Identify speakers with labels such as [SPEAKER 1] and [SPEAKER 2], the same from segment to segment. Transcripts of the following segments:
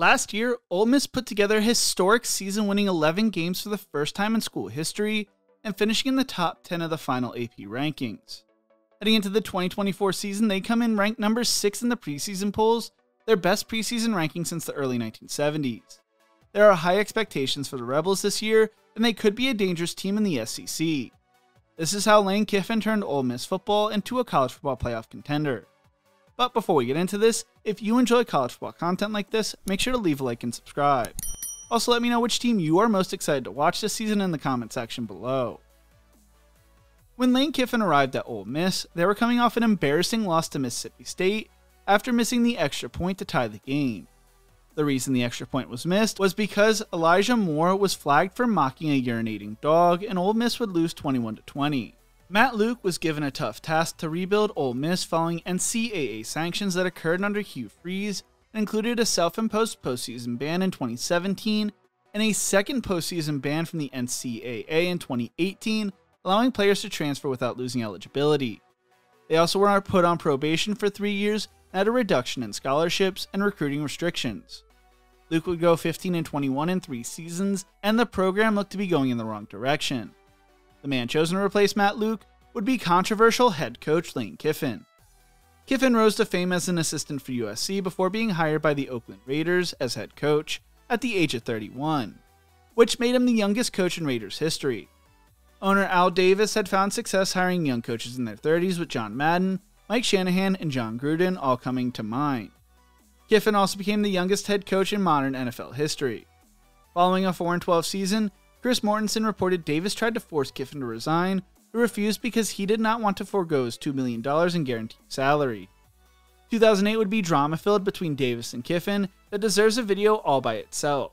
[SPEAKER 1] Last year, Ole Miss put together a historic season, winning 11 games for the first time in school history and finishing in the top 10 of the final AP rankings. Heading into the 2024 season, they come in ranked number 6 in the preseason polls, their best preseason ranking since the early 1970s. There are high expectations for the Rebels this year, and they could be a dangerous team in the SEC. This is how Lane Kiffin turned Ole Miss football into a college football playoff contender. But before we get into this, if you enjoy college football content like this, make sure to leave a like and subscribe. Also, let me know which team you are most excited to watch this season in the comment section below. When Lane Kiffin arrived at Ole Miss, they were coming off an embarrassing loss to Mississippi State after missing the extra point to tie the game. The reason the extra point was missed was because Elijah Moore was flagged for mocking a urinating dog, and Ole Miss would lose 21-20. Matt Luke was given a tough task to rebuild Ole Miss following NCAA sanctions that occurred under Hugh Freeze and included a self-imposed postseason ban in 2017 and a second postseason ban from the NCAA in 2018, allowing players to transfer without losing eligibility. They also were put on probation for 3 years and had a reduction in scholarships and recruiting restrictions. Luke would go 15-21 in 3 seasons, and the program looked to be going in the wrong direction. The man chosen to replace Matt Luke would be controversial head coach Lane Kiffin. Kiffin rose to fame as an assistant for USC before being hired by the Oakland Raiders as head coach at the age of 31, which made him the youngest coach in Raiders history. Owner Al Davis had found success hiring young coaches in their 30s, with John Madden, Mike Shanahan, and John Gruden all coming to mind. Kiffin also became the youngest head coach in modern NFL history. Following a 4-12 season, Chris Mortensen reported Davis tried to force Kiffin to resign, who refused because he did not want to forego his $2 million in guaranteed salary. 2008 would be drama-filled between Davis and Kiffin that deserves a video all by itself.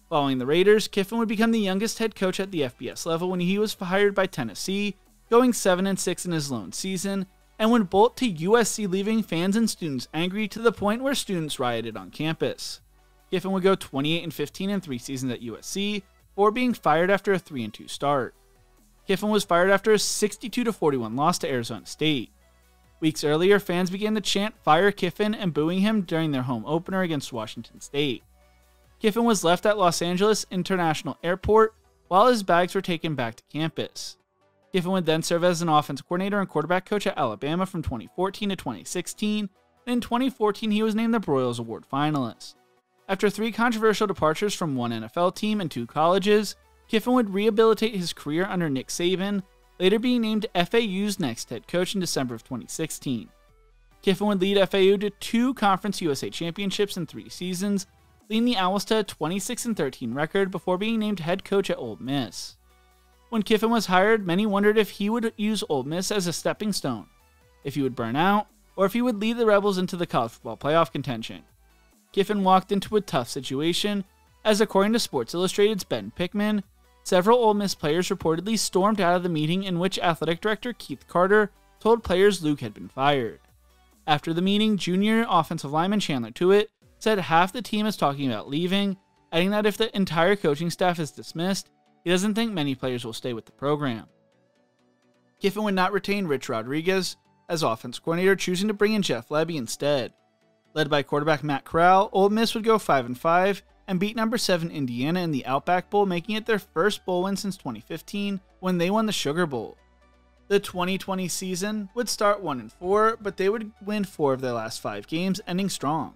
[SPEAKER 1] Following the Raiders, Kiffin would become the youngest head coach at the FBS level when he was hired by Tennessee, going 7-6 in his lone season, and would bolt to USC, leaving fans and students angry to the point where students rioted on campus. Kiffin would go 28-15 in 3 seasons at USC, before being fired after a 3-2 start. Kiffin was fired after a 62-41 loss to Arizona State. Weeks earlier, fans began to chant "Fire Kiffin" and booing him during their home opener against Washington State. Kiffin was left at Los Angeles International Airport while his bags were taken back to campus. Kiffin would then serve as an offensive coordinator and quarterback coach at Alabama from 2014 to 2016, and in 2014 he was named the Broyles Award finalist. After 3 controversial departures from 1 NFL team and 2 colleges, Kiffin would rehabilitate his career under Nick Saban, later being named FAU's next head coach in December of 2016. Kiffin would lead FAU to 2 Conference USA championships in 3 seasons, leading the Owls to a 26-13 record before being named head coach at Ole Miss. When Kiffin was hired, many wondered if he would use Ole Miss as a stepping stone, if he would burn out, or if he would lead the Rebels into the college football playoff contention. Kiffin walked into a tough situation, as according to Sports Illustrated's Ben Pickman, several Ole Miss players reportedly stormed out of the meeting in which athletic director Keith Carter told players Luke had been fired. After the meeting, junior offensive lineman Chandler Tuitt said half the team is talking about leaving, adding that if the entire coaching staff is dismissed, he doesn't think many players will stay with the program. Kiffin would not retain Rich Rodriguez as offensive coordinator, choosing to bring in Jeff Lebby instead. Led by quarterback Matt Corral, Ole Miss would go 5-5 and beat number 7 Indiana in the Outback Bowl, making it their first bowl win since 2015 when they won the Sugar Bowl. The 2020 season would start 1-4, but they would win 4 of their last 5 games, ending strong.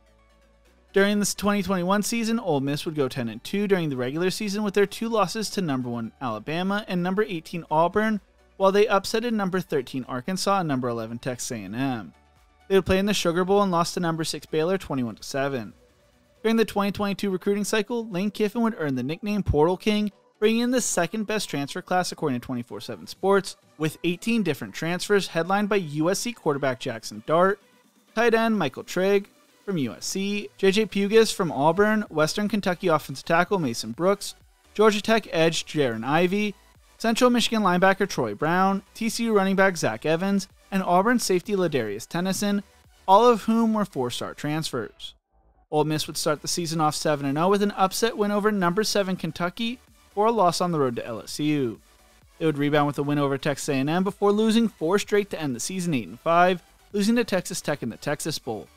[SPEAKER 1] During this 2021 season, Ole Miss would go 10-2 during the regular season with their 2 losses to number 1 Alabama and number 18 Auburn, while they upsetted number 13 Arkansas and number 11 Texas A&M. They would play in the Sugar Bowl and lost to number 6 Baylor 21-7. During the 2022 recruiting cycle, Lane Kiffin would earn the nickname Portal King, bringing in the second best transfer class according to 24/7 Sports, with 18 different transfers headlined by USC quarterback Jackson Dart, tight end Michael Trigg from USC, JJ Pugas from Auburn, Western Kentucky offensive tackle Mason Brooks, Georgia Tech edge Jaron Ivey, Central Michigan linebacker Troy Brown, TCU running back Zach Evans, and Auburn safety Ladarius Tennyson, all of whom were 4-star transfers. Ole Miss would start the season off 7-0 with an upset win over number 7 Kentucky or a loss on the road to LSU. They would rebound with a win over Texas A&M before losing 4 straight to end the season 8-5, losing to Texas Tech in the Texas Bowl.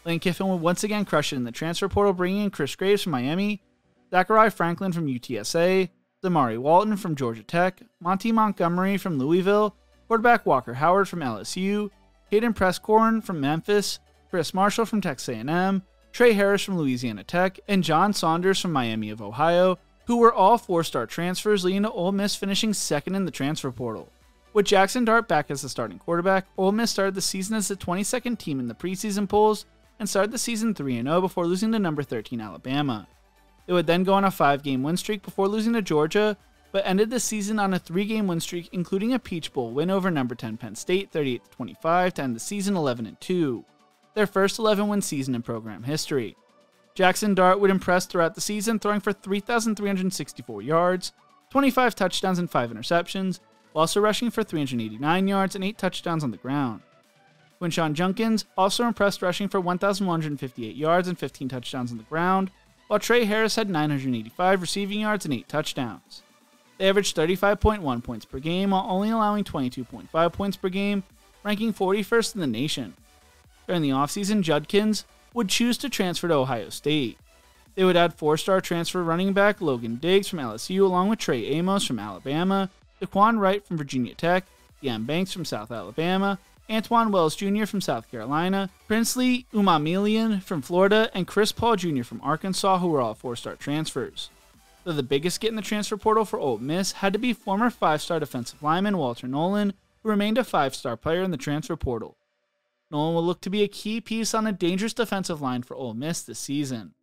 [SPEAKER 1] Lane Kiffin would once again crush it in the transfer portal, bringing in Chris Graves from Miami, Zachariah Franklin from UTSA, Damari Walton from Georgia Tech, Monty Montgomery from Louisville, quarterback Walker Howard from LSU, Hayden Prescorn from Memphis, Chris Marshall from Texas A&M, Trey Harris from Louisiana Tech, and John Saunders from Miami of Ohio, who were all 4-star transfers, leading to Ole Miss finishing second in the transfer portal. With Jackson Dart back as the starting quarterback, Ole Miss started the season as the 22nd team in the preseason polls and started the season 3-0 before losing to number 13 Alabama. They would then go on a 5-game win streak before losing to Georgia, but ended the season on a 3-game win streak, including a Peach Bowl win over number 10 Penn State 38-25 to end the season 11-2, their first 11-win season in program history. Jackson Dart would impress throughout the season, throwing for 3,364 yards, 25 touchdowns and 5 interceptions, while also rushing for 389 yards and 8 touchdowns on the ground. Quinshon Judkins also impressed, rushing for 1,158 yards and 15 touchdowns on the ground, while Trey Harris had 985 receiving yards and 8 touchdowns. They averaged 35.1 points per game while only allowing 22.5 points per game, ranking 41st in the nation. During the offseason, Judkins would choose to transfer to Ohio State. They would add 4-star transfer running back Logan Diggs from LSU along with Trey Amos from Alabama, Daquan Wright from Virginia Tech, Deon Banks from South Alabama, Antoine Wells Jr. from South Carolina, Princely Umamilian from Florida, and Chris Paul Jr. from Arkansas, who were all 4-star transfers. Though the biggest get in the transfer portal for Ole Miss had to be former 5-star defensive lineman Walter Nolen, who remained a 5-star player in the transfer portal. Nolen will look to be a key piece on a dangerous defensive line for Ole Miss this season.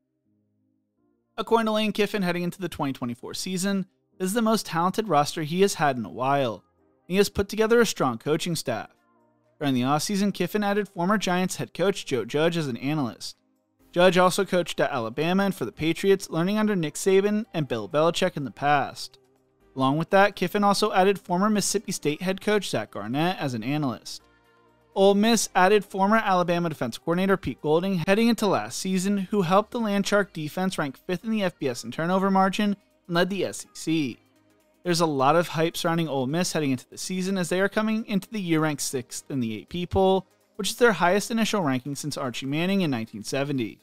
[SPEAKER 1] According to Lane Kiffin, heading into the 2024 season, this is the most talented roster he has had in a while, and he has put together a strong coaching staff. During the offseason, Kiffin added former Giants head coach Joe Judge as an analyst. Judge also coached at Alabama and for the Patriots, learning under Nick Saban and Bill Belichick in the past. Along with that, Kiffin also added former Mississippi State head coach Zach Garnett as an analyst. Ole Miss added former Alabama defense coordinator Pete Golding heading into last season, who helped the Landshark defense rank 5th in the FBS in turnover margin and led the SEC. There's a lot of hype surrounding Ole Miss heading into the season as they are coming into the year ranked 6th in the AP poll, which is their highest initial ranking since Archie Manning in 1970.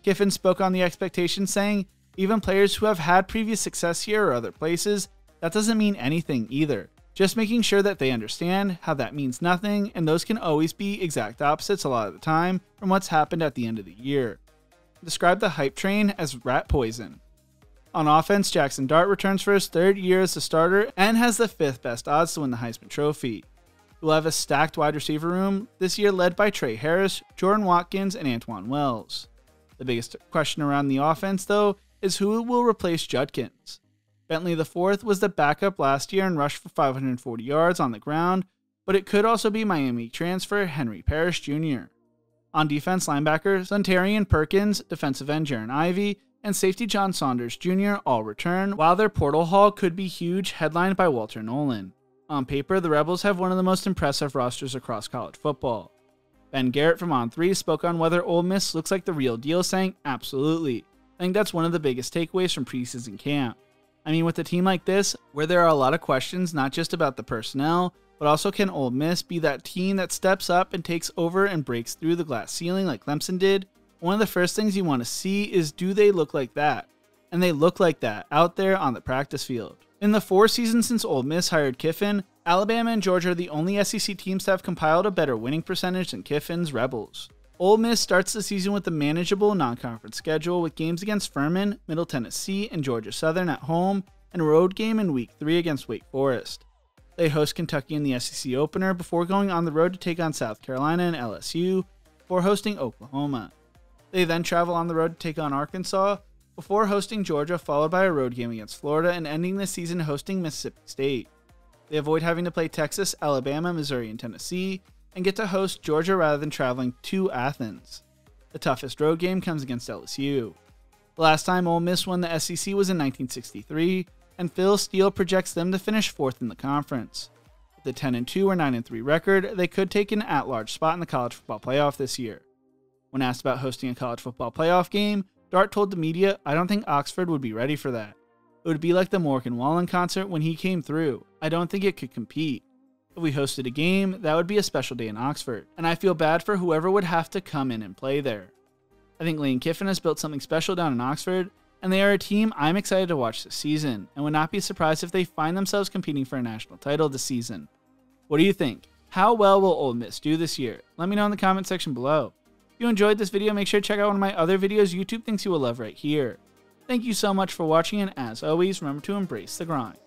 [SPEAKER 1] Kiffin spoke on the expectations, saying, "Even players who have had previous success here or other places, that doesn't mean anything either. Just making sure that they understand how that means nothing, and those can always be exact opposites a lot of the time from what's happened at the end of the year." Described the hype train as rat poison. On offense, Jackson Dart returns for his 3rd year as the starter and has the 5th best odds to win the Heisman Trophy. We'll have a stacked wide receiver room this year led by Trey Harris, Jordan Watkins, and Antoine Wells. The biggest question around the offense, though, is who will replace Judkins. Bentley IV was the backup last year and rushed for 540 yards on the ground, but it could also be Miami transfer Henry Parrish Jr. On defense, linebacker Suntarian Perkins, defensive end Jaron Ivey, and safety John Saunders Jr. all return, while their portal haul could be huge, headlined by Walter Nolen. On paper, the Rebels have one of the most impressive rosters across college football. Ben Garrett from On3 spoke on whether Ole Miss looks like the real deal, saying, "Absolutely. I think that's one of the biggest takeaways from preseason camp. I mean, with a team like this, where there are a lot of questions not just about the personnel, but also can Ole Miss be that team that steps up and takes over and breaks through the glass ceiling like Clemson did? One of the first things you want to see is, do they look like that? And they look like that out there on the practice field." In the 4 seasons since Ole Miss hired Kiffin, Alabama and Georgia are the only SEC teams to have compiled a better winning percentage than Kiffin's Rebels. Ole Miss starts the season with a manageable non-conference schedule with games against Furman, Middle Tennessee, and Georgia Southern at home, and a road game in Week 3 against Wake Forest. They host Kentucky in the SEC opener before going on the road to take on South Carolina and LSU, before hosting Oklahoma. They then travel on the road to take on Arkansas, before hosting Georgia, followed by a road game against Florida, and ending the season hosting Mississippi State. They avoid having to play Texas, Alabama, Missouri, and Tennessee, and get to host Georgia rather than traveling to Athens. The toughest road game comes against LSU. The last time Ole Miss won the SEC was in 1963, and Phil Steele projects them to finish 4th in the conference. With a 10-2 or 9-3 record, they could take an at-large spot in the college football playoff this year. When asked about hosting a college football playoff game, Dart told the media, "I don't think Oxford would be ready for that. It would be like the Morgan Wallen concert when he came through. I don't think it could compete. If we hosted a game, that would be a special day in Oxford, and I feel bad for whoever would have to come in and play there. I think Lane Kiffin has built something special down in Oxford, and they are a team I'm excited to watch this season, and would not be surprised if they find themselves competing for a national title this season. What do you think? How well will Ole Miss do this year? Let me know in the comment section below. If you enjoyed this video, make sure to check out one of my other videos YouTube thinks you will love right here. Thank you so much for watching, and as always, remember to embrace the grind.